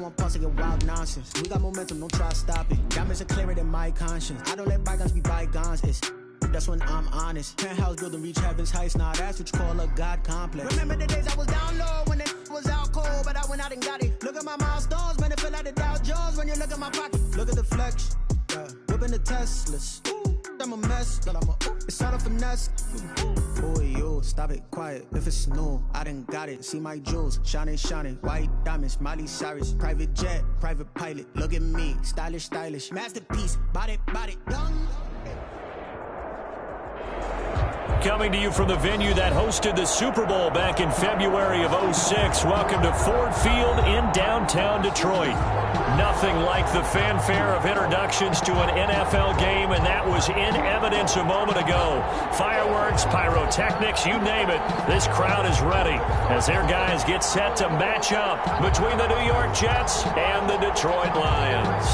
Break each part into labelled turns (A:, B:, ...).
A: want pulse of your wild nonsense. We got momentum, don't try to stop it. Diamonds are clearer than my conscience. I don't let bygones be bygones. That's when I'm honest. Penthouse building, reach heaven's heights. Now that's what you call a God complex. Remember the days I was down low when it was out cold, but I went out and got it. Look at my milestones, man, it feel like the Dow Jones when you look at my pocket. Look at the flex, whipping the Teslas. I'm a mess, but it's all a finesse. Boy, yo, stop it, quiet. If it's new, I done got it. See my jewels, shining, shining. White diamonds, Miley Cyrus. Private jet, private pilot. Look at me, stylish, stylish. Masterpiece, body, young.
B: Coming to you from the venue that hosted the Super Bowl back in February of '06. Welcome to Ford Field in downtown Detroit. Nothing like the fanfare of introductions to an NFL game, and that was in evidence a moment ago. Fireworks, pyrotechnics, you name it. This crowd is ready as their guys get set to match up between the New York Jets and the Detroit Lions.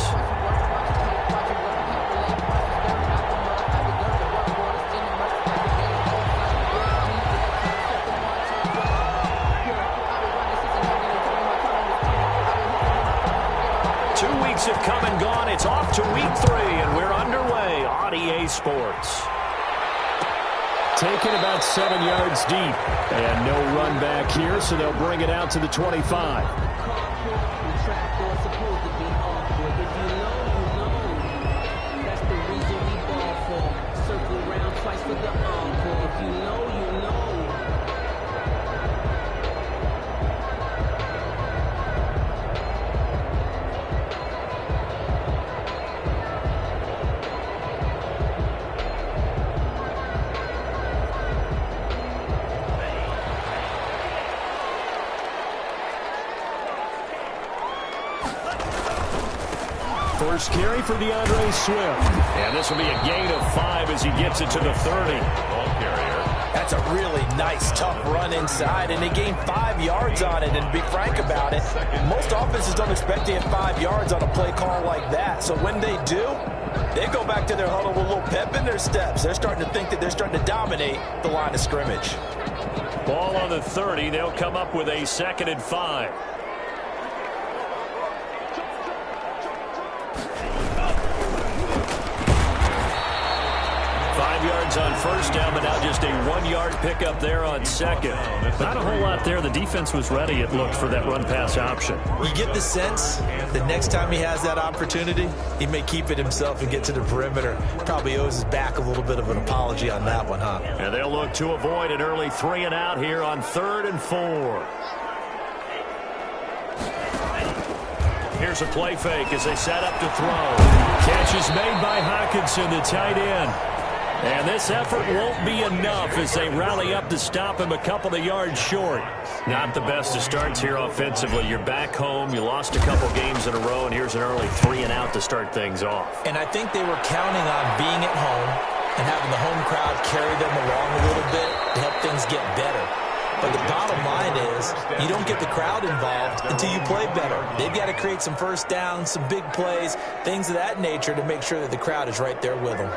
B: 2 weeks have come and gone. It's off to week 3, and we're underway on EA Sports. Taken about 7 yards deep, and no run back here, so they'll bring it out to the 25. First carry for DeAndre Swift. And this will be a gain of 5 as he gets it to the 30.
C: That's a really nice, tough run inside, and they gained 5 yards on it. And to be frank about it, most offenses don't expect to get 5 yards on a play call like that. So when they do, they go back to their huddle with a little pep in their steps. They're starting to think that they're starting to dominate the line of scrimmage.
B: Ball on the 30. They'll come up with a 2nd and 5. On first down, but now just a 1-yard pickup there on second. Not a whole lot there. The defense was ready, it looked, for that run-pass option.
C: You get the sense that next time he has that opportunity, he may keep it himself and get to the perimeter. Probably owes his back a little bit of an apology on that one, huh?
B: And they'll look to avoid an early 3 and out here on 3rd and 4. Here's a play fake as they set up to throw. Catch is made by Hockenson, the tight end. And this effort won't be enough as they rally up to stop him a couple of yards short. Not the best of starts here offensively. You're back home. You lost a couple games in a row, and here's an early 3 and out to start things off.
C: And I think they were counting on being at home and having the home crowd carry them along a little bit to help things get better. But the bottom line is you don't get the crowd involved until you play better. They've got to create some first downs, some big plays, things of that nature to make sure that the crowd is right there with them.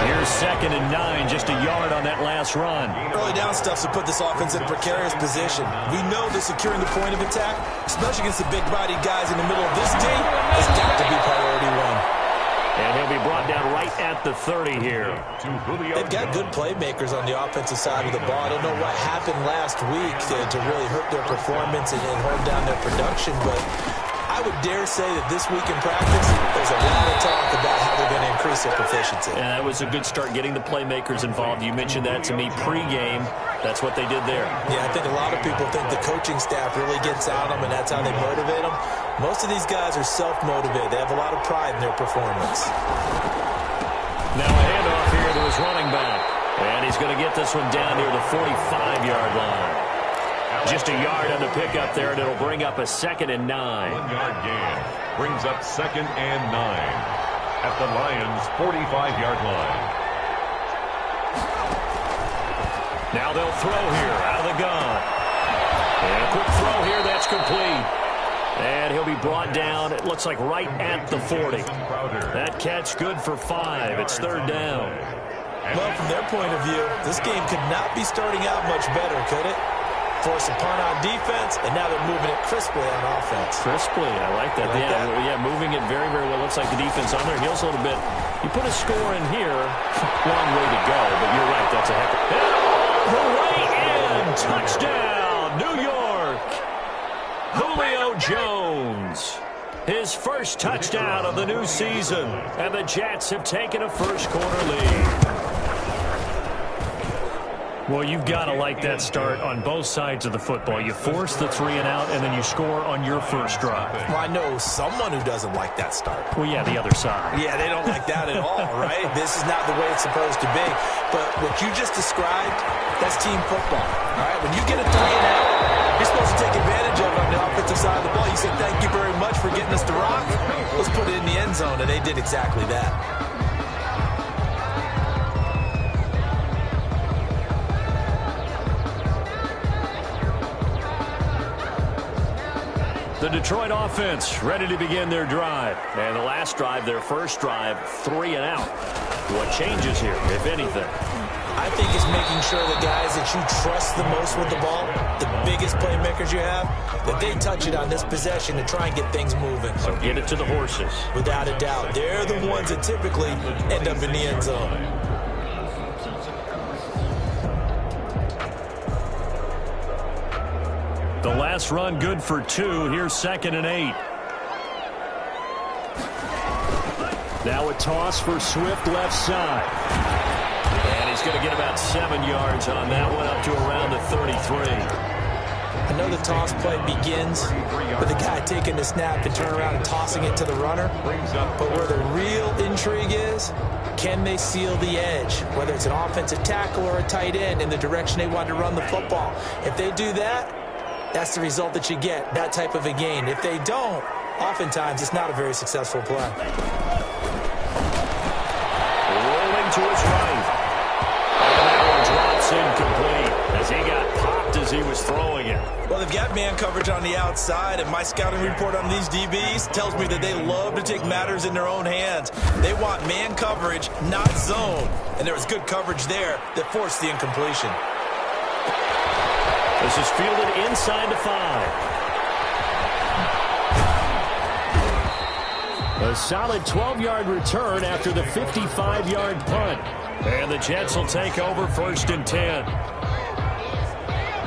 B: Here's 2nd and 9, just a yard on that last run.
C: Early down stuff to put this offense in a precarious position. We know that securing the point of attack, especially against the big-bodied guys in the middle of this team, has got to be priority 1.
B: And he'll be brought down right at the 30 here.
C: They've got good playmakers on the offensive side of the ball. I don't know what happened last week to really hurt their performance and hold down their production, but I would dare say that this week in practice, there's a lot of talk about how they're going to increase their proficiency.
B: And that was a good start, getting the playmakers involved. You mentioned that to me pregame. That's what they did there.
C: Yeah, I think a lot of people think the coaching staff really gets on them, and that's how they motivate them. Most of these guys are self-motivated. They have a lot of pride in their performance.
B: Now a handoff here to his running back. And he's going to get this one down near the 45-yard line. Just a yard on the pickup there, and it'll bring up a 2nd and 9.
D: 1-yard gain brings up 2nd and 9 at the Lions' 45-yard line.
B: Now they'll throw here out of the gun. And a quick throw here, that's complete. And he'll be brought down, it looks like right at the 40. That catch good for 5. It's third down.
C: Well, from their point of view, this game could not be starting out much better, could it? Force a punt on defense, and now they're moving it crisply on offense.
B: Crisply, I like that. Yeah, moving it very, very well. Looks like the defense on their heels a little bit. You put a score in here, long way to go, but you're right, that's a heck of a... The way in, touchdown, New York. Julio Jones, his first touchdown of the new season, and the Jets have taken a first-quarter lead. Well, you've got to like that start on both sides of the football. You force the 3 and out, and then you score on your first drive.
C: Well, I know someone who doesn't like that start.
B: Well, yeah, the other side.
C: Yeah, they don't like that at all, right? This is not the way it's supposed to be. But what you just described, that's team football, all right? When you get a 3 and out, you're supposed to take advantage of it on the offensive side of the ball. You say, thank you very much for getting us the rock. Let's put it in the end zone, and they did exactly that.
B: The Detroit offense ready to begin their drive. And the last drive, their first drive, 3 and out. What changes here, if anything?
C: I think it's making sure the guys that you trust the most with the ball, the biggest playmakers you have, that they touch it on this possession to try and get things moving.
B: So get it to the horses.
C: Without a doubt. They're the ones that typically end up in the end zone.
B: The last run good for 2. Here's 2nd and 8. Now a toss for Swift left side. And he's going to get about 7 yards on that one, up to around the 33.
C: I know the toss play begins with the guy taking the snap and turning around and tossing it to the runner. But where the real intrigue is, can they seal the edge, whether it's an offensive tackle or a tight end, in the direction they want to run the football? If they do that, that's the result that you get, that type of a gain. If they don't, oftentimes it's not a very successful play.
B: Rolling to his right. And that one drops incomplete as he got popped as he was throwing it.
C: Well, they've got man coverage on the outside, and my scouting report on these DBs tells me that they love to take matters in their own hands. They want man coverage, not zone. And there was good coverage there that forced the incompletion.
B: This is fielded inside the 5. A solid 12-yard return after the 55-yard punt. And the Jets will take over 1st and 10.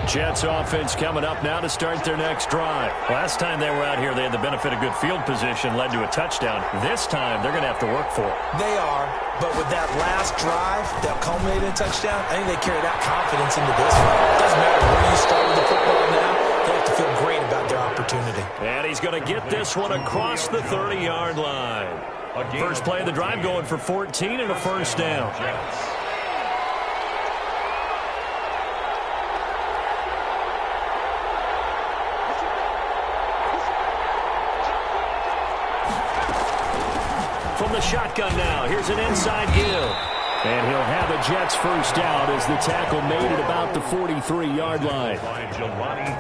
B: Jets offense coming up now to start their next drive. Last time they were out here, they had the benefit of good field position, led to a touchdown. This time, they're going to have to work for it.
C: They are, but with that last drive that culminated in a touchdown, I think they carry that confidence into this one. It doesn't matter where you start with the football now. They have to feel great about their opportunity.
B: And he's going to get this one across the 30-yard line. First play of the drive going for 14 and a first down. From the shotgun now, here's an inside give. And he'll have a Jets first down as the tackle made at about the 43-yard line.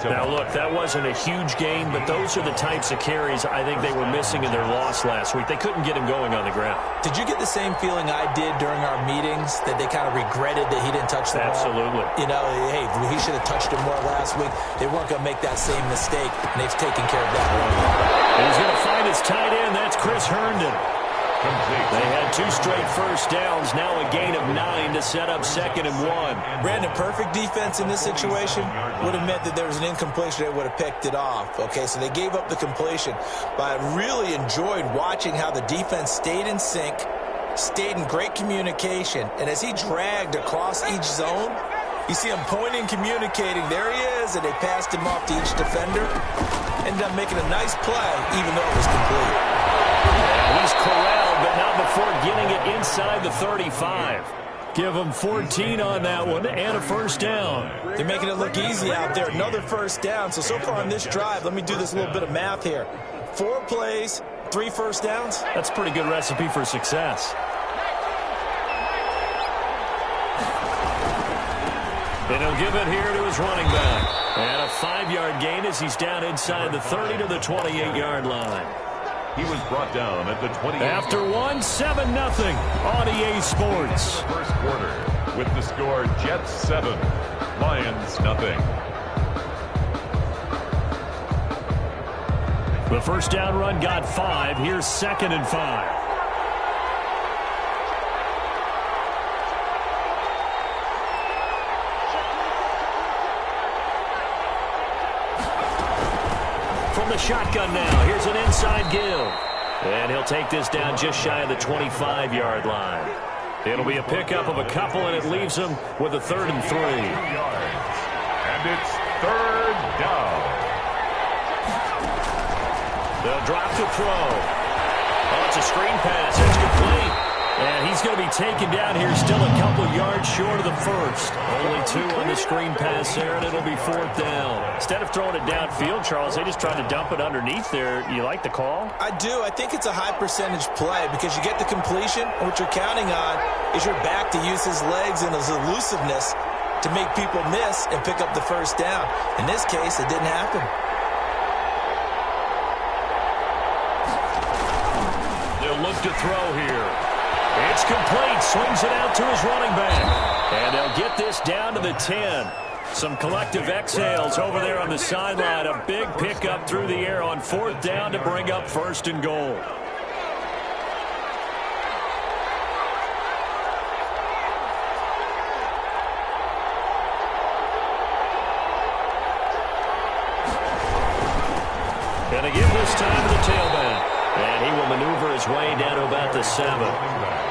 B: Now, look, that wasn't a huge gain, but those are the types of carries I think they were missing in their loss last week. They couldn't get him going on the ground.
C: Did you get the same feeling I did during our meetings, that they kind of regretted that he didn't touch the ball?
B: Absolutely.
C: You know, hey, he should have touched it more last week. They weren't going to make that same mistake, and they've taken care of that one.
B: And he's going to find his tight end. That's Chris Herndon. They had 2 straight first downs, now a gain of 9 to set up 2nd and 1.
C: Brandon, perfect defense in this situation would have meant that there was an incompletion. They would have picked it off. Okay, so they gave up the completion. But I really enjoyed watching how the defense stayed in sync, stayed in great communication. And as he dragged across each zone, you see him pointing, communicating. There he is, and they passed him off to each defender. Ended up making a nice play, even though it was complete.
B: He's corralled, but not before getting it inside the 35. Give him 14 on that one and a first down.
C: They're making it look easy out there. Another first down. So far on this drive, let me do this little bit of math here. 4 plays, 3 first downs.
B: That's a pretty good recipe for success. And he'll give it here to his running back. And a 5-yard gain as he's down inside the 30 to the 28-yard line.
D: He was brought down at the 28.
B: After 1, 7-0 on EA Sports.
D: First quarter with the score Jets 7, Lions nothing.
B: The first down run got 5. Here's 2nd and 5. From the shotgun now, here's an inside give. And he'll take this down just shy of the 25-yard line. It'll be a pickup of a couple, and it leaves him with a 3rd and 3.
D: 2 yards. And it's 3rd down.
B: They'll drop to throw. Oh, it's a screen pass. It's complete. And he's going to be taken down here, still a couple yards short of the first. Only 2 on the screen pass there, and it'll be 4th down. Instead of throwing it downfield, Charles, they just tried to dump it underneath there. You like the call?
C: I do. I think it's a high percentage play because you get the completion, and what you're counting on is your back to use his legs and his elusiveness to make people miss and pick up the first down. In this case, it didn't happen.
B: They'll look to throw here. It's complete. Swings it out to his running back. And they'll get this down to the 10. Some collective exhales over there on the sideline. A big pickup through the air on 4th down to bring up 1st and goal. And they give this time to the tailback. And he will maneuver his way down to about the 7.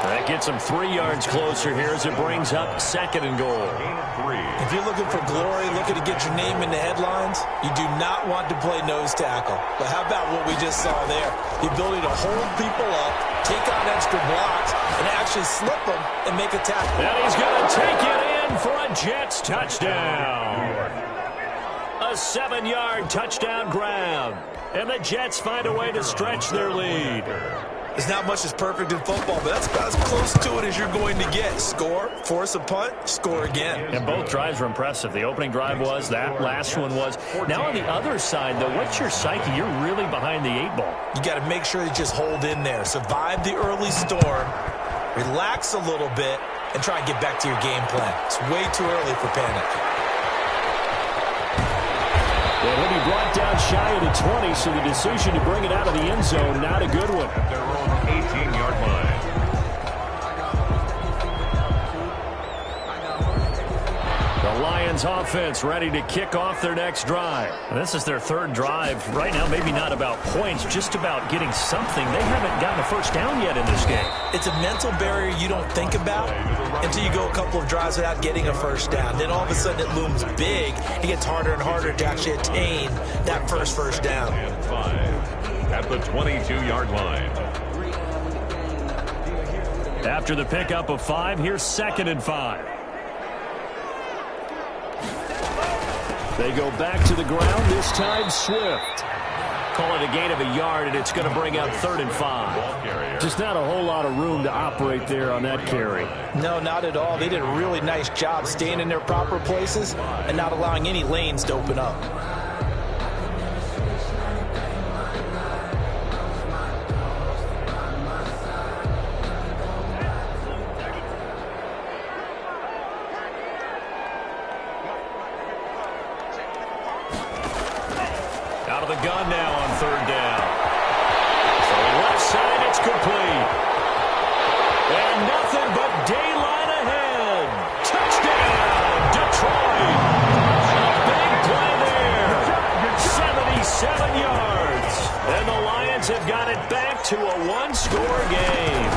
B: That gets him 3 yards closer here as it brings up 2nd and goal.
C: If you're looking for glory, looking to get your name in the headlines, you do not want to play nose tackle. But how about what we just saw there? The ability to hold people up, take on extra blocks, and actually slip them and make a tackle.
B: And he's going to take it in for a Jets touchdown. A 7-yard touchdown grab. And the Jets find a way to stretch their lead.
C: There's not much that's perfect in football, but that's about as close to it as you're going to get. Score, force a punt, score again.
B: And both drives were impressive. The opening drive was, that last one was. Now on the other side, though, what's your psyche? You're really behind the 8 ball.
C: You got to make sure you just hold in there. Survive the early storm, relax a little bit, and try and get back to your game plan. It's way too early for panic.
B: And he'll be brought down shy of the 20, so the decision to bring it out of the end zone, not a good one.
D: At their own 18-yard line.
B: The Lions offense ready to kick off their next drive. And this is their 3rd drive. Right now, maybe not about points, just about getting something. They haven't gotten a first down yet in this game.
C: It's a mental barrier you don't think about until you go a couple of drives without getting a first down. Then all of a sudden it looms big. It gets harder and harder to actually attain that first down.
D: And 5 at the 22-yard line.
B: After the pickup of 5, here's 2nd and 5. They go back to the ground, this time Swift. Call it a gain of a yard, and it's going to bring up 3rd and 5. Just not a whole lot of room to operate there on that carry.
C: No, not at all. They did a really nice job staying in their proper places and not allowing any lanes to open up.
B: Out of the gun now on 3rd down. So left side, it's complete. And nothing but daylight ahead. Touchdown, Detroit. A big play there. 77 yards. And the Lions have got it back to a 1-score game.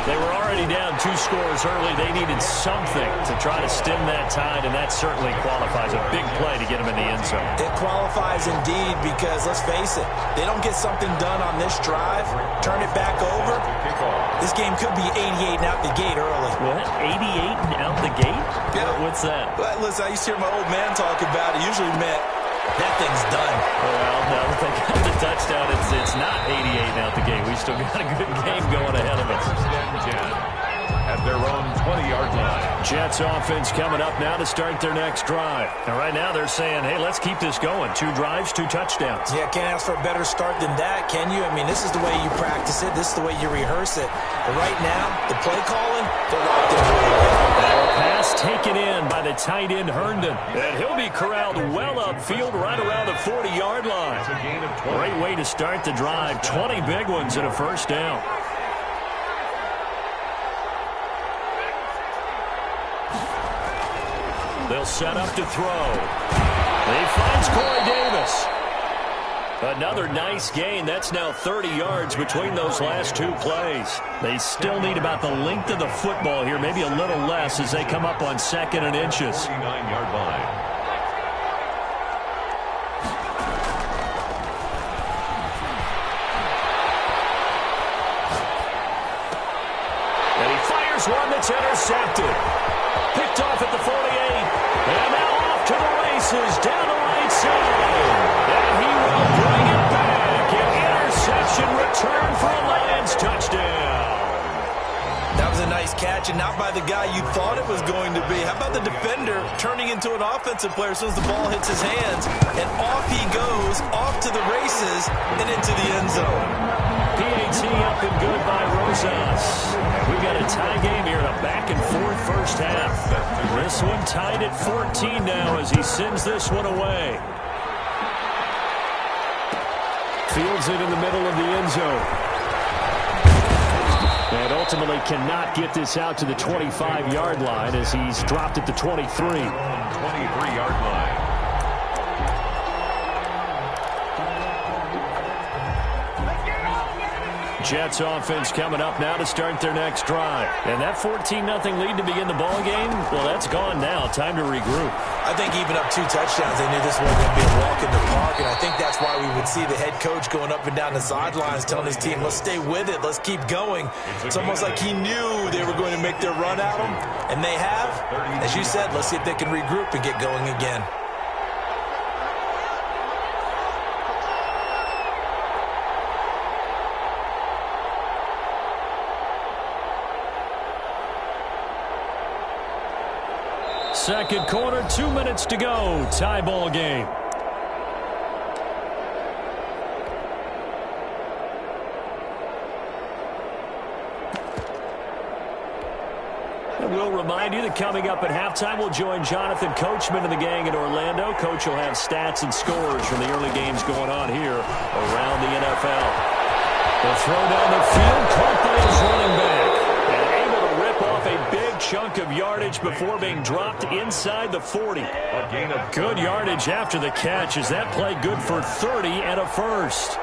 B: They were already down 2 scores early. They needed something to try to stem that tide, and that certainly qualifies. A big play to get them in the end zone.
C: It qualifies indeed because, let's face it, they don't get something done on this drive, turn it back over, this game could be 88 and out the gate early.
B: What? 88 and out the gate?
C: Yeah.
B: What's that?
C: But listen, I used to hear my old man talk about it. Usually meant that thing's done.
B: Well, now that they got the touchdown, it's not 88 and out the gate. We still got a good game going ahead of us.
D: at their own 20-yard line.
B: Jets offense coming up now to start their next drive. And right now they're saying, hey, let's keep this going. 2 drives, 2 touchdowns.
C: Yeah, can't ask for a better start than that, can you? I mean, this is the way you practice it. This is the way you rehearse it. But right now, the play calling, they're locked in really well.
B: That pass taken in by the tight end Herndon. And he'll be corralled well upfield right around the 40-yard line.
D: It's a gain of 20.
B: Great way to start the drive. 20 big ones and a first down. They'll set up to throw. He finds Corey Davis. Another nice gain. That's now 30 yards between those last 2 plays. They still need about the length of the football here, maybe a little less as they come up on 2nd and inches.
D: 49-yard line.
B: And he fires one that's intercepted. Picked off at the 48. And now off to the races down the right side. And he will bring it back. An interception return for a Lions touchdown.
C: That was a nice catch, and not by the guy you thought it was going to be. How about the defender turning into an offensive player as soon as the ball hits his hands? And off he goes, off to the races, and into the end zone.
B: PAT up and good by Rosas. We've got a tie game here in a back-and-forth first half. This one tied at 14 now as he sends this one away. Fields it in the middle of the end zone. And ultimately cannot get this out to the 25-yard line as he's dropped at the 23.
D: 23-yard line.
B: Jets offense coming up now to start their next drive. And that 14-0 lead to begin the ball game, well, that's gone now. Time to regroup.
C: I think even up 2 touchdowns, they knew this wasn't going to be a walk in the park, and I think that's why we would see the head coach going up and down the sidelines telling his team, let's stay with it, let's keep going. It's almost like he knew they were going to make their run at him, and they have. As you said, let's see if they can regroup and get going again.
B: Second quarter, 2 minutes to go. Tie ball game. And we'll remind you that coming up at halftime, we'll join Jonathan Coachman and the gang in Orlando. Coach will have stats and scores from the early games going on here around the NFL. They'll throw down the field, caught by his running back. A big chunk of yardage before being dropped inside the 40. Good yardage after the catch. Is that play good for 30 and a first?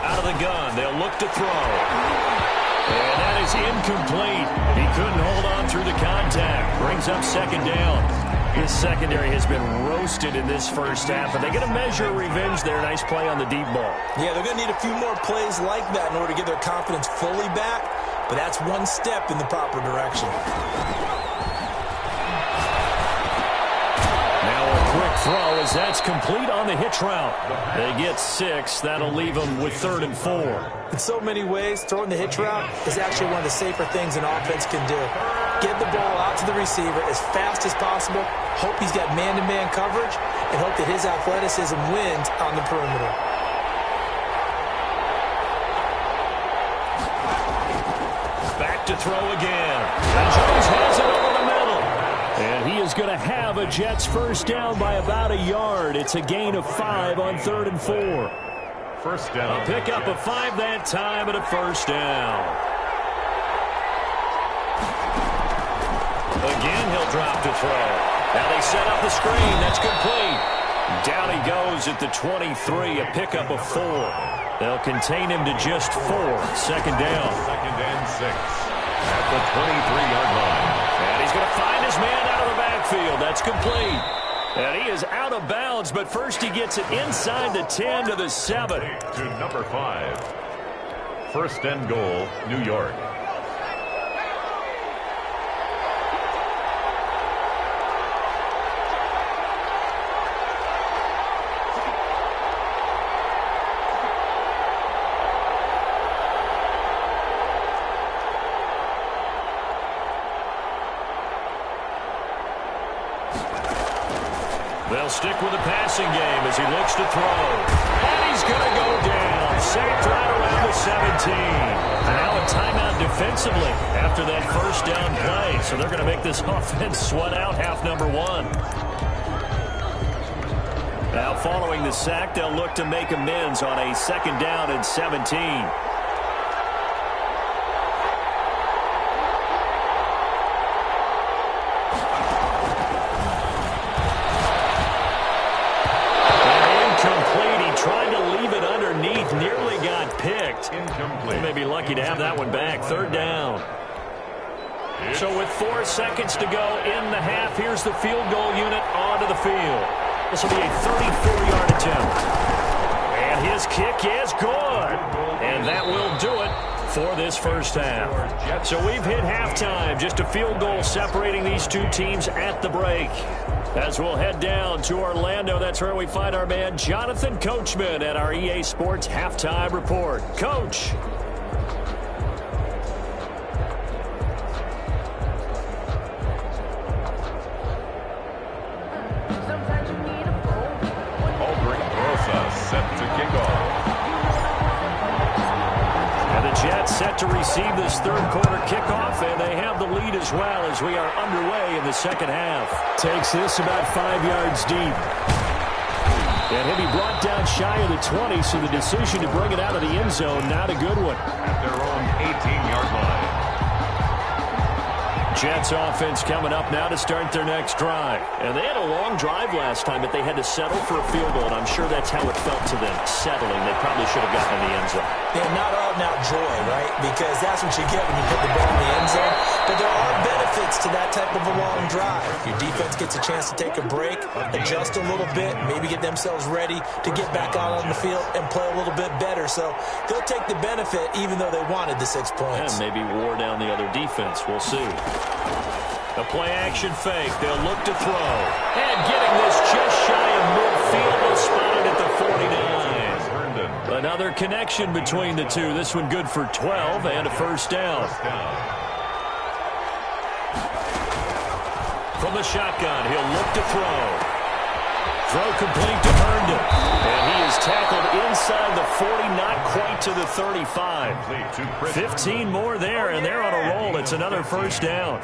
B: Out of the gun, they'll look to throw. And that is incomplete. He couldn't hold on through the contact. Brings up 2nd down. His secondary has been roasted in this first half, but they get a measure of revenge there. Nice play on the deep ball. Yeah, they're going to need a few more plays like that in order to get their confidence fully back, but that's one step in the proper direction. Now a quick throw as that's complete on the hitch route. They get 6. That'll leave them with 3rd and 4. In so many ways, throwing the hitch route is actually one of the safer things an offense can do. Get the ball out to the receiver as fast as possible, hope he's got man-to-man coverage, and hope that his athleticism wins on the perimeter. Back to throw again. And Jones has it over the middle. And he is going to have a Jets first down by about a yard. It's a gain of 5 on 3rd and 4.
D: First down.
B: A pickup of 5 that time and a first down. Again, he'll drop to throw. Now they set up the screen. That's complete. Down he goes at the 23, a pickup of 4. They'll contain him to just 4. Second down.
D: 2nd and 6 at the 23-yard line.
B: And he's going to find his man out of the backfield. That's complete. And he is out of bounds, but first he gets it inside the 10 to the 7.
D: To number 5. First and goal, New York.
B: They'll stick with the passing game as he looks to throw. And he's going to go down. Sacked right around the 17. And now a timeout defensively after that first down play. So they're going to make this offense sweat out half number one. Now following the sack, they'll look to make amends on a 2nd down and 17. Nearly got picked. Incomplete. They may be lucky to have that one back. 3rd down. So with 4 seconds to go in the half, here's the field goal unit onto the field. This will be a 34-yard attempt. And his kick is good. And that will do it for this first half. So we've hit halftime. Just a field goal separating these two teams at the break. As we'll head down to Orlando, that's where we find our man Jonathan Coachman at our EA Sports Halftime Report. Coach.
D: Set to kick off.
B: And the Jets set to receive this 3rd quarter kickoff, and they have the lead as well as we are underway in the 2nd half. Takes this about 5 yards deep. And he'll be brought down shy of the 20, so the decision to bring it out of the end zone, not a good one.
D: At their own 18-yard line.
B: Jets offense coming up now to start their next drive. And they had a long drive last time, but they had to settle for a field goal, and I'm sure that's how it felt to them, settling. They probably should have gotten in the end zone.
C: Yeah, not all now joy, right? Because that's what you get when you put the ball in the end zone. But there are benefits to that type of a long drive. Your defense gets a chance to take a break, adjust a little bit, maybe get themselves ready to get back out on the field and play a little bit better. So they'll take the benefit even though they wanted the 6 points.
B: And maybe wore down the other defense. We'll see. A play-action fake. They'll look to throw. And getting this just shy of midfield. They'll spot it at the 49. Another connection between the two. This one good for 12 and a first down. From the shotgun, he'll look to throw. Throw complete to Herndon. And he is tackled inside the 40, not quite to the 35. 15 more there, and they're on a roll. It's another first down.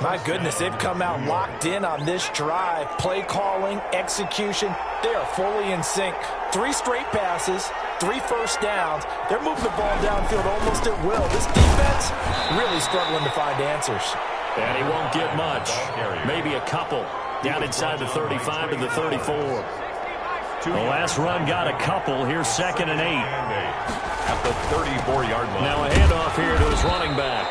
C: My goodness, they've come out locked in on this drive. Play calling, execution, they are fully in sync. 3 straight passes, 3 first downs. They're moving the ball downfield almost at will. This defense really struggling to find answers.
B: And he won't get much. Maybe a couple. Down inside the 35 to the 34. The last run got a couple. Here's 2nd and 8.
D: At the 34-yard line.
B: Now a handoff here to his running back.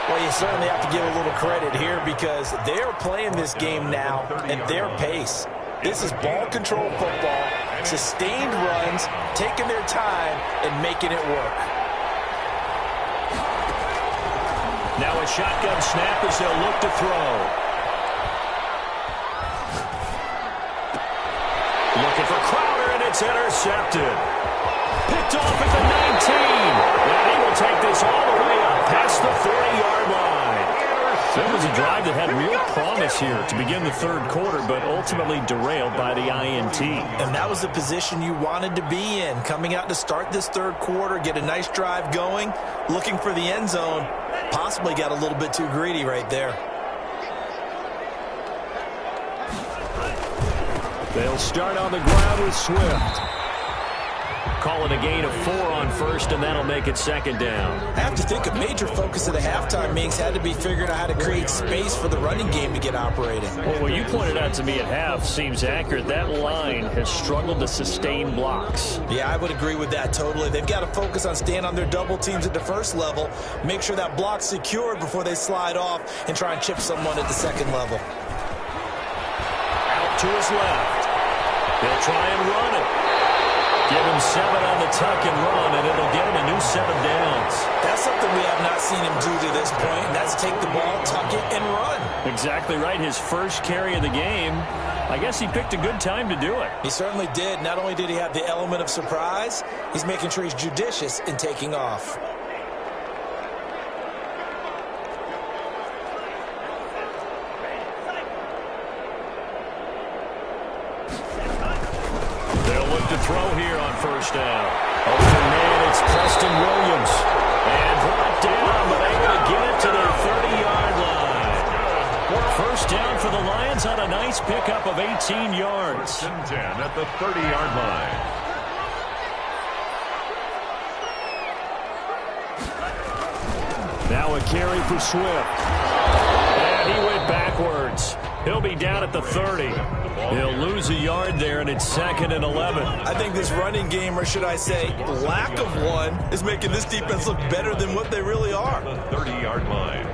C: Well, you certainly have to give a little credit here because they're playing this game now at their pace. This is ball control football, sustained runs, taking their time and making it work.
B: Now a shotgun snap as they'll look to throw. Looking for Crowder, and it's intercepted. Picked off at the 19. And he will take this all the way up past the 40-yard line. That was a drive that had real promise here to begin the 3rd quarter, but ultimately derailed by the INT.
C: And that was the position you wanted to be in. Coming out to start this 3rd quarter, get a nice drive going, looking for the end zone. Possibly got a little bit too greedy right there.
B: They'll start on the ground with Swift. Call it a gain of 4 on first, and that'll make it 2nd down.
C: I have to think a major focus of the halftime meetings had to be figuring out how to create space for the running game to get operating.
B: Well, what you pointed out to me at half seems accurate. That line has struggled to sustain blocks.
C: Yeah, I would agree with that totally. They've got to focus on staying on their double teams at the first level, make sure that block's secured before they slide off and try and chip someone at the 2nd level.
B: Out to his left. They'll try and run it. Give him 7 on the tuck and run, and it'll get him a new 7 downs.
C: That's something we have not seen him do to this point, and that's take the ball, tuck it, and run.
B: Exactly right. His first carry of the game. I guess he picked a good time to do it.
C: He certainly did. Not only did he have the element of surprise, he's making sure he's judicious in taking off.
B: to throw here on first down. Open man, it's Preston Williams. And brought down, but able to get it to their 30-yard line. First down for the Lions on a nice pickup of 18 yards.
D: 10 at the 30-yard line.
B: Now a carry for Swift. And he went backwards. He'll be down at the 30. He'll lose a yard there, and it's 2nd and 11.
C: I think this running game, or should I say lack of one, is making this defense look better than what they really are.
D: The 30-yard line.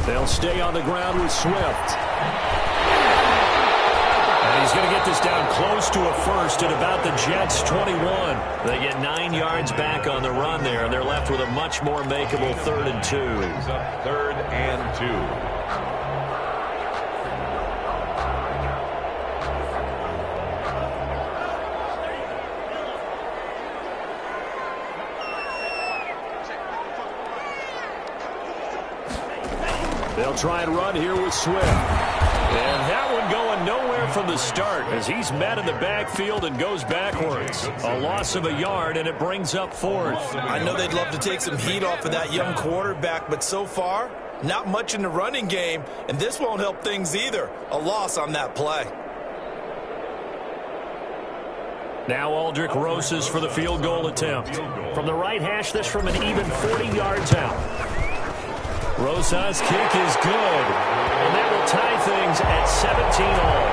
B: They'll stay on the ground with Swift. And he's going to get this down close to a first at about the Jets' 21. They get 9 yards back on the run there, and they're left with a much more makeable 3rd and 2.
D: Brings up 3rd and 2.
B: They'll try and run here with Swift. And that one going nowhere from the start as he's met in the backfield and goes backwards. A loss of a yard, and it brings up 4th.
C: I know they'd love to take some heat off of that young quarterback, but so far, not much in the running game, and this won't help things either. A loss on that play.
B: Now Aldrick Rosas for the field goal attempt. From the right hash, this from an even 40 yards out. Rosas' kick is good, and that will tie things at 17-all.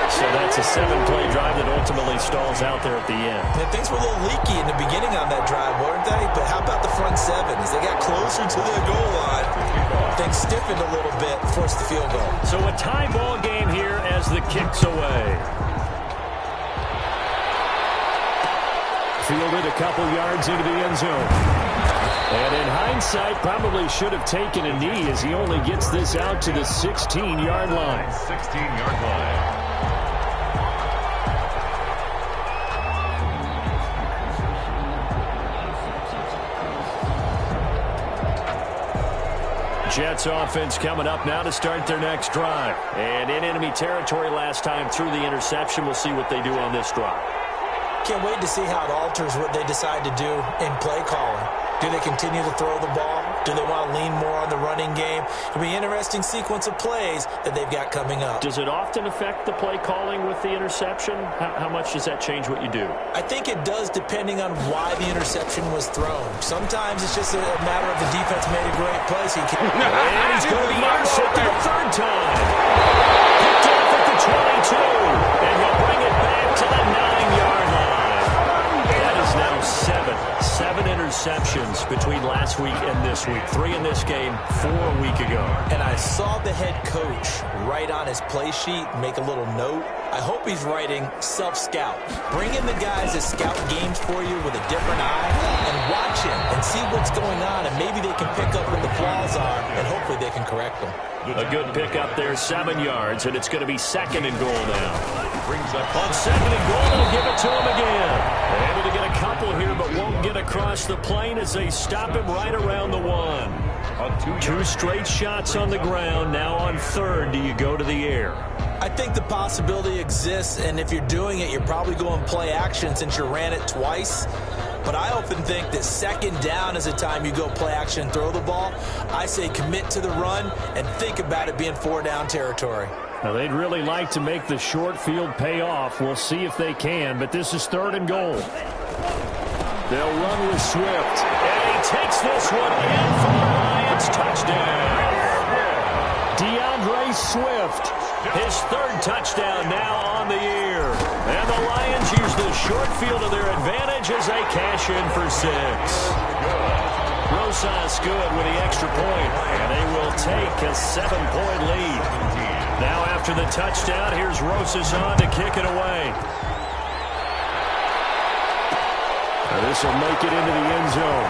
B: So that's a 7-play drive that ultimately stalls out there at the end.
C: Yeah, things were a little leaky in the beginning on that drive, weren't they? But how about the front seven? As they got closer to the goal line, things stiffened a little bit, forced the field goal.
B: So a tie ball game here as the kick's away. Fielded a couple yards into the end zone. And in hindsight, probably should have taken a knee as he only gets this out to the 16-yard line.
D: 16-yard line.
B: Jets offense coming up now to start their next drive. And in enemy territory last time through the interception. We'll see what they do on this drive.
C: Can't wait to see how it alters what they decide to do in play calling. Do they continue to throw the ball? Do they want to lean more on the running game? It'll be an interesting sequence of plays that they've got coming up.
B: Does it often affect the play calling with the interception? How much does that change what you do?
C: I think it does depending on why the interception was thrown. Sometimes it's just a matter of the defense made a great play. So
B: and he's going to be intercepted a 3rd time. Picked off at the 22. And he'll bring it back to the 9-yard line. That is now 7 interceptions between last week and this week. 3 in this game, 4 a week ago.
C: And I saw the head coach write on his play sheet, make a little note. I hope he's writing self-scout. Bring in the guys that scout games for you with a different eye and watch him and see what's going on, and maybe they can pick up what the flaws are, and hopefully they can correct them.
B: A good pickup there, 7 yards, and it's going to be 2nd and goal now.
D: Brings up
B: on 2nd and goal, they'll give it to him again. They're able to get a couple here, but won't get across the plane as they stop him right around the 1. 2 straight shots on the ground. Now on 3rd, do you go to the air?
C: I think the possibility exists, and if you're doing it, you're probably going play action since you ran it twice. But I often think that 2nd down is the time you go play action and throw the ball. I say commit to the run and think about it being 4-down territory.
B: Now, they'd really like to make the short field pay off. We'll see if they can, but this is 3rd and goal. They'll run with Swift. And he takes this one in for the Lions. Touchdown. DeAndre Swift. His 3rd touchdown now on the year. And the Lions use the short field to their advantage as they cash in for 6. Rosas good with the extra point. And they will take a 7-point lead. Now after the touchdown, here's Rosas on to kick it away. This will make it into the end zone.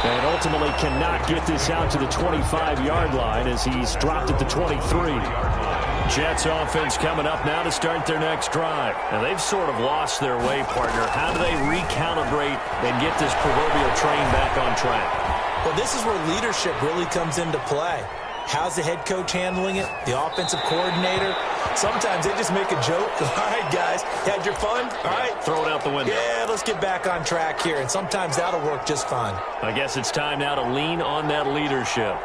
B: And ultimately cannot get this out to the 25-yard line as he's dropped at the 23. Jets offense coming up now to start their next drive. And they've sort of lost their way, partner. How do they recalibrate and get this proverbial train back on track?
C: Well, this is where leadership really comes into play. How's the head coach handling it? The offensive coordinator? Sometimes they just make a joke. All right, guys, had your fun? All right.
B: Throw it out the window.
C: Yeah, let's get back on track here. And sometimes that'll work just fine.
B: I guess it's time now to lean on that leadership.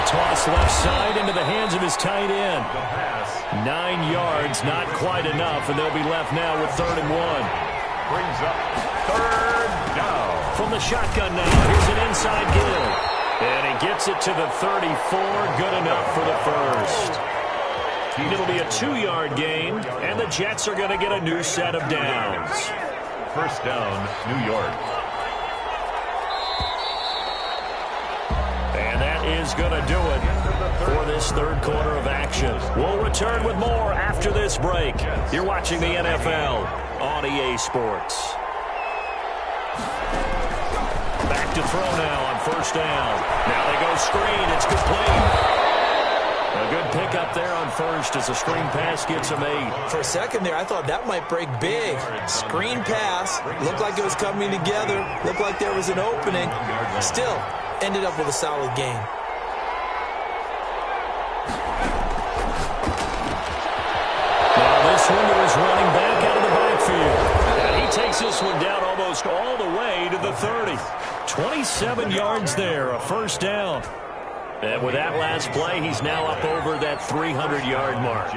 B: Toss left side into the hands of his tight end. 9 yards, not quite enough, and they'll be left now with 3rd and 1.
D: Brings up 3rd down.
B: From the shotgun now, here's an inside give. And he gets it to the 34, good enough for the first. It'll be a 2-yard gain, and the Jets are going to get a new set of downs.
D: 1st down, New York.
B: Is going to do it for this 3rd quarter of action. We'll return with more after this break. You're watching the NFL on EA Sports. Back to throw now on 1st down. Now they go screen. It's complete. A good pickup there on 1st as a screen pass gets him 8.
C: For a second there, I thought that might break big. Screen pass. Looked like it was coming together. Looked like there was an opening. Still, ended up with a solid game.
B: This one is running back out of the backfield. And he takes this one down almost all the way to the 30. 27 yards there, a 1st down. And with that last play, he's now up over that 300-yard mark.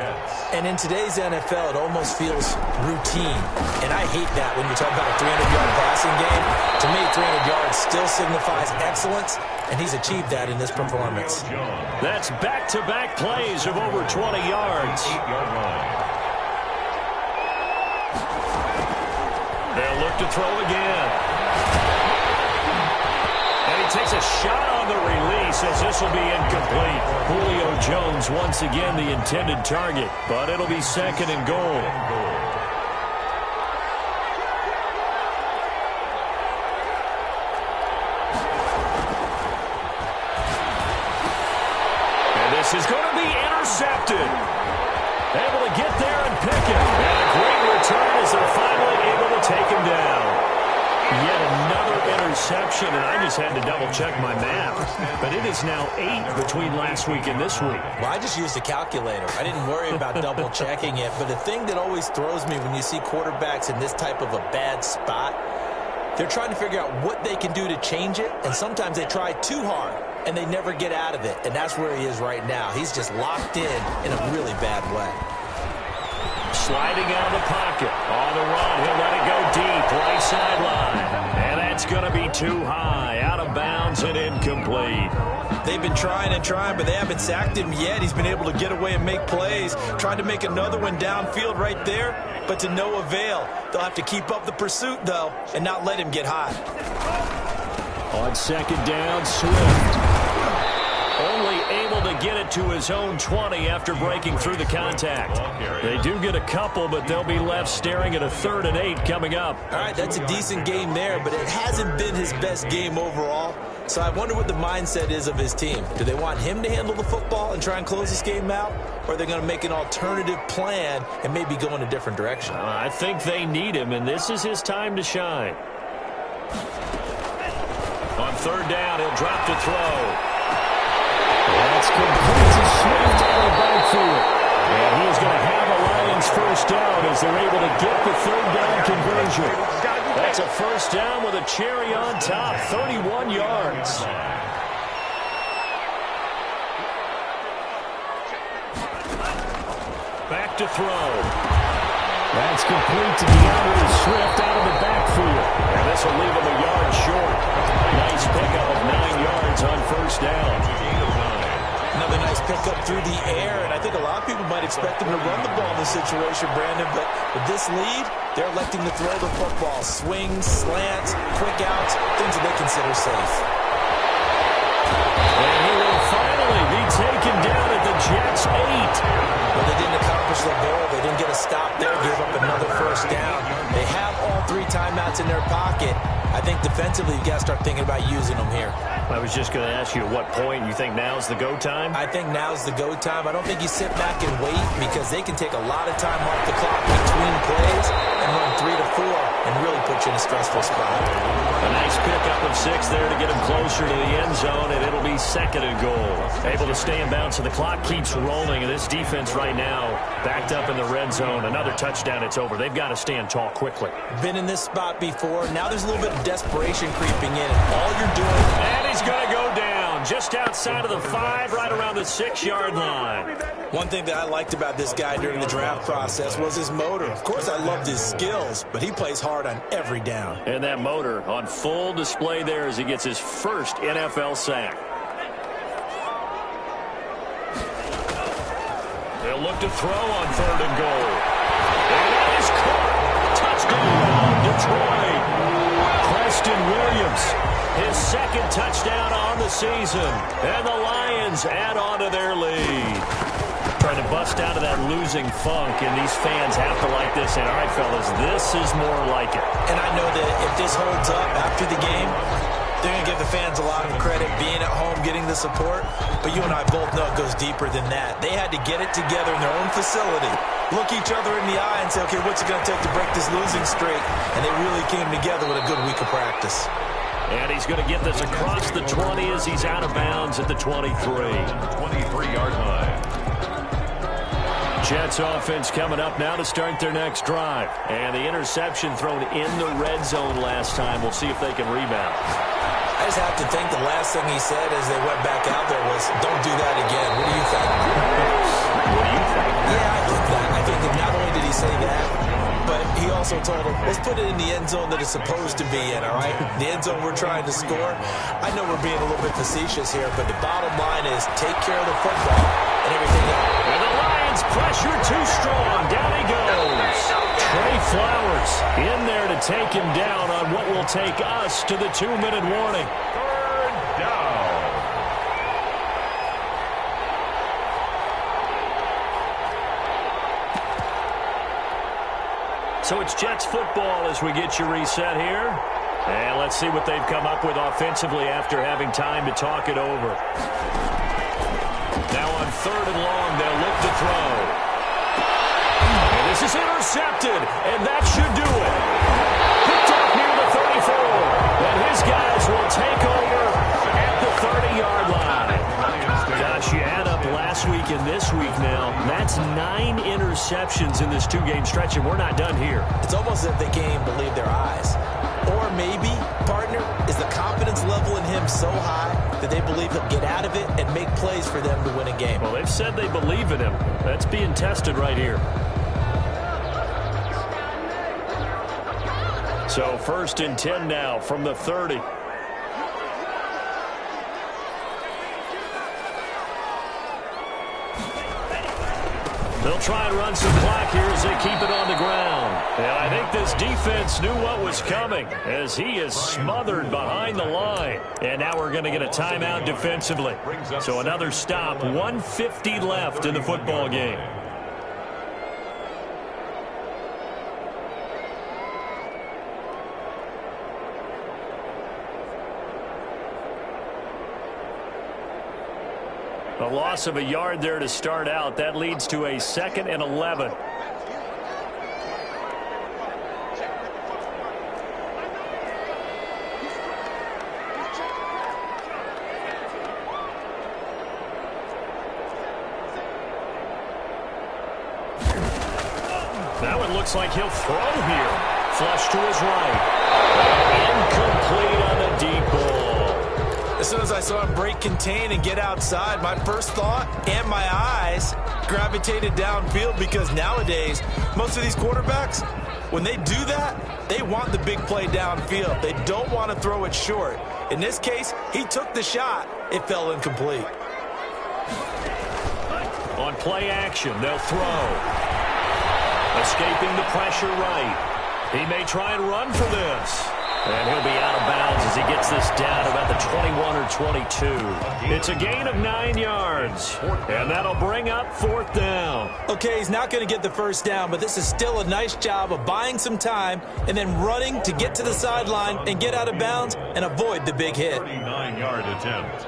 C: And in today's NFL, it almost feels routine. And I hate that when you talk about a 300-yard passing game. To me, 300 yards still signifies excellence, and he's achieved that in this performance.
B: That's back-to-back plays of over 20 yards. They'll look to throw again. And he takes a shot on the release as this will be incomplete. Julio Jones once again the intended target, but it'll be 2nd and goal. And this is going to be intercepted. Able to get there and pick it. And a great return as they're finally able to take him down. Yet another interception, and I just had to double-check my math. But it is now 8 between last week and this week.
C: Well, I just used a calculator. I didn't worry about double-checking it. But the thing that always throws me when you see quarterbacks in this type of a bad spot, they're trying to figure out what they can do to change it, and sometimes they try too hard, and they never get out of it. And that's where he is right now. He's just locked in a really bad way.
B: Sliding out of the pocket. On the run, he'll let it go deep, right sideline. And that's going to be too high, out of bounds and incomplete.
C: They've been trying and trying, but they haven't sacked him yet. He's been able to get away and make plays. Tried to make another one downfield right there, but to no avail. They'll have to keep up the pursuit, though, and not let him get high.
B: On 2nd down, Swift. Only able to get it to his own 20 after breaking through the contact. They do get a couple, but they'll be left staring at a 3rd and 8 coming up.
C: All right, that's a decent game there, but it hasn't been his best game overall. So I wonder what the mindset is of his team. Do they want him to handle the football and try and close this game out? Or are they going to make an alternative plan and maybe go in a different direction?
B: I think they need him, and this is his time to shine. On 3rd down, he'll drop to throw. That's complete to Swift out of the backfield. And he is going to have a Lions 1st down as they're able to get the 3rd down conversion. That's a 1st down with a cherry on top, 31 yards. Back to throw. That's complete to DeAndre Swift out of the backfield. And this will leave him a yard short. Nice pickup of 9 yards on 1st down.
C: Another nice pickup through the air, and I think a lot of people might expect him to run the ball in this situation, Brandon, but with this lead, they're electing to throw the football. Swings, slants, quick outs, things that they consider safe.
B: And he will finally be taken down at the Jets' 8.
C: But they didn't accomplish their goal. They didn't get a stop there, gave up another 1st down. They have all 3 timeouts in their pocket. I think defensively you got to start thinking about using them here.
B: I was just going to ask you at what point you think now's the go time?
C: I think now's the go time. I don't think you sit back and wait because they can take a lot of time off the clock between plays and run 3 to 4 and really put you in a stressful spot.
B: A nice pickup of 6 there to get him closer to the end zone, and it'll be 2nd and goal. Able to stay in bounds, and the clock keeps rolling, and this defense right now backed up in the red zone. Another touchdown, it's over. They've got to stand tall quickly.
C: Been in this spot before. Now there's a little bit of desperation creeping in, and all you're doing...
B: And he's going to go down just outside of the 5, right around the 6-yard line.
C: One thing that I liked about this guy during the draft process was his motor. Of course, I loved his skills, but he plays hard on every down.
B: And that motor on full display there as he gets his first NFL sack. They'll look to throw on 3rd and goal. And that is caught. Touchdown, Detroit. Preston Williams, his 2nd touchdown on the season. And the Lions add on to their lead. Trying to bust out of that losing funk, and these fans have to like this. And all right, fellas, this is more like it.
C: And I know that if this holds up after the game, they're going to give the fans a lot of credit being at home, getting the support. But you and I both know it goes deeper than that. They had to get it together in their own facility, look each other in the eye and say, okay, what's it going to take to break this losing streak? And they really came together with a good week of practice.
B: And he's going to get this across the 20 as he's out of bounds at the 23.
D: 23-yard line.
B: Jets offense coming up now to start their next drive. And the interception thrown in the red zone last time. We'll see if they can rebound.
C: I just have to think the last thing he said as they went back out there was, don't do that again. What do you think?
B: What do you think?
C: Yeah, I think that. I think that not only did he say that, but he also told him, let's put it in the end zone that it's supposed to be in, all right? The end zone we're trying to score. I know we're being a little bit facetious here, but the bottom line is take care of the football and everything else.
B: And the Lions pressure too strong. Down he goes. Trey Flowers in there to take him down on what will take us to the 2-minute warning.
D: 3rd down.
B: So it's Jets football as we get you reset here. And let's see what they've come up with offensively after having time to talk it over. Now on 3rd and long, they'll look to throw. And this is intercepted, and that should do it. Picked up near the 34. And his guys will take over at the 30-yard line. Gosh, you add up last week and this week now. That's 9 interceptions in this 2-game stretch, and we're not done here.
C: It's almost as if they can't even believe their eyes. Or maybe, partner, is the confidence level in him so high that they believe he'll get out of it and make plays for them to win a game.
B: Well, they've said they believe in him. That's being tested right here. So 1st and 10 now from the 30. They'll try and run some clock here as they keep it on the ground. And I think this defense knew what was coming as he is smothered behind the line. And now we're going to get a timeout defensively. So another stop, 1:50 left in the football game. A loss of a yard there to start out. That leads to a 2nd and 11. That one looks like he'll throw here. Flush to his right. Incomplete on the deep ball.
C: As soon as I saw him break contain and get outside, my first thought and my eyes gravitated downfield because nowadays, most of these quarterbacks, when they do that, they want the big play downfield. They don't want to throw it short. In this case, he took the shot. It fell incomplete.
B: On play action, they'll throw. Escaping the pressure right. He may try and run for this. And he'll be out of bounds as he gets this down about the 21 or 22. It's a gain of 9 yards, and that'll bring up 4th down.
C: Okay, he's not going to get the first down, but this is still a nice job of buying some time and then running to get to the sideline and get out of bounds and avoid the big hit.
D: 39-yard attempt.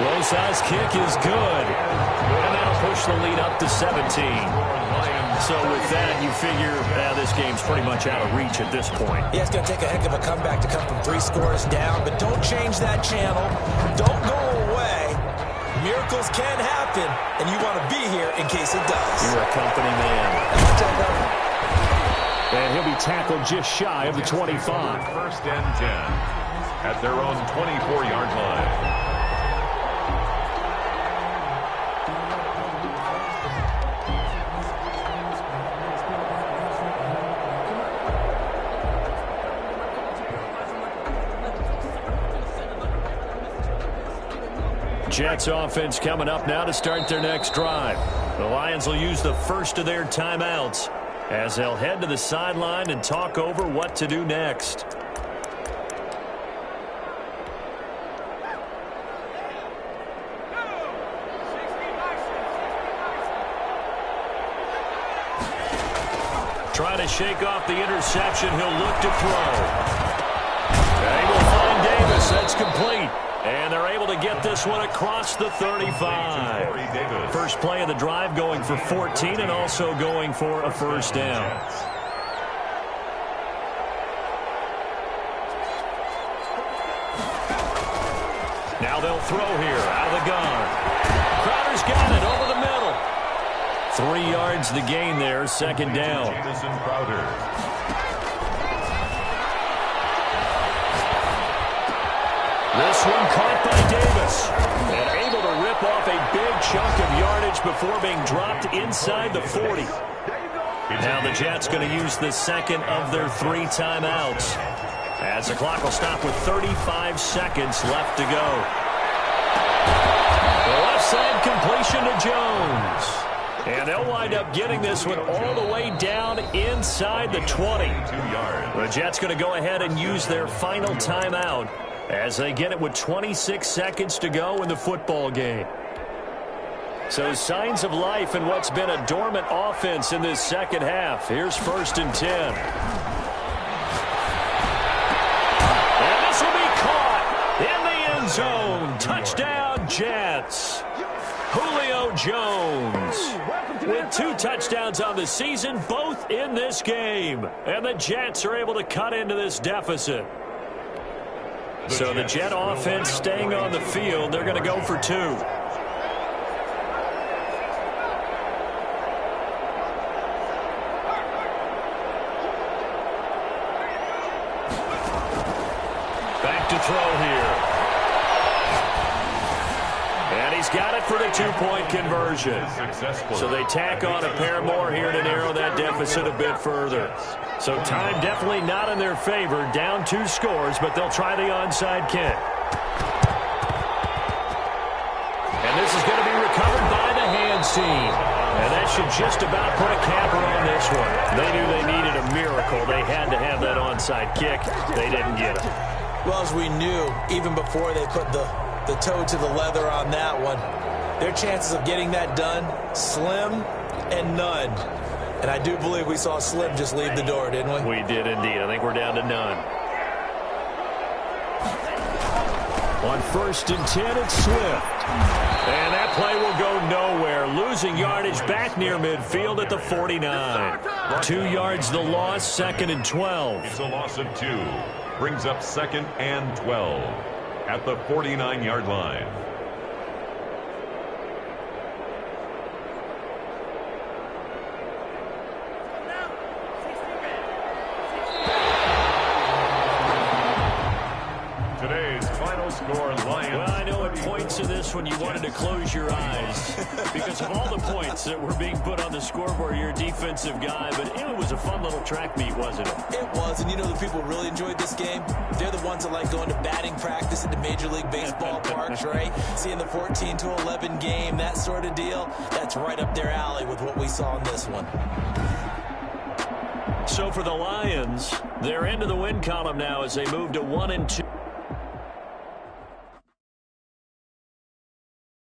B: Low-size kick is good. And that'll push the lead up to 17. So with that, you figure this game's pretty much out of reach at this point.
C: Yeah, it's going to take a heck of a comeback to come from 3 scores down, but don't change that channel. Don't go away. Miracles can happen, and you want to be here in case it does.
B: You're a company man. And he'll be tackled just shy of the 25.
D: 1st and 10 at their own 24-yard line.
B: Jets offense coming up now to start their next drive. The Lions will use the first of their timeouts as they'll head to the sideline and talk over what to do next. Trying to shake off the interception. He'll look to throw. They will find Davis. That's complete. And they're able to get this one across the 35. First play of the drive going for 14 and also going for a first down. Now they'll throw here out of the gun. Crowder's got it over the middle. 3 yards the gain there, 2nd down.
D: Jamison Crowder.
B: This one caught by Davis and able to rip off a big chunk of yardage before being dropped inside the 40. Now the Jets going to use the second of their 3 timeouts as the clock will stop with 35 seconds left to go. The left side completion to Jones. And they'll wind up getting this one all the way down inside the 20. The Jets going to go ahead and use their final timeout as they get it with 26 seconds to go in the football game. So signs of life in what's been a dormant offense in this second half. Here's 1st and 10. And this will be caught in the end zone. Touchdown, Jets. Julio Jones with 2 touchdowns on the season, both in this game. And the Jets are able to cut into this deficit. So the Jet offense staying on the field. They're going to go for 2. Back to throw here. And he's got it for the 2-point conversion. So they tack on a pair more here to narrow that deficit a bit further. So time definitely not in their favor. Down 2 scores, but they'll try the onside kick. And this is going to be recovered by the hands team. And that should just about put a capper on this one. They knew they needed a miracle. They had to have that onside kick. They didn't get it.
C: Well, as we knew, even before they put the toe to the leather on that one, their chances of getting that done, slim and none. And I do believe we saw Slim just leave the door, didn't we?
B: We did indeed. I think we're down to none. On 1st and 10, it's Swift. And that play will go nowhere. Losing yardage back near midfield at the 49. 2 yards the loss, 2nd and 12.
D: It's a loss of 2. Brings up 2nd and 12 at the 49-yard line.
B: of this when you wanted to close your eyes because of all the points that were being put on the scoreboard. You're a defensive guy, but it was a fun little track meet, wasn't it?
C: It was, and you know the people who really enjoyed this game? They're the ones that like going to batting practice at the Major League Baseball parks, right? Seeing the 14-11 game, that sort of deal, that's right up their alley with what we saw in this one.
B: So for the Lions, they're into the win column now as they move to 1-2.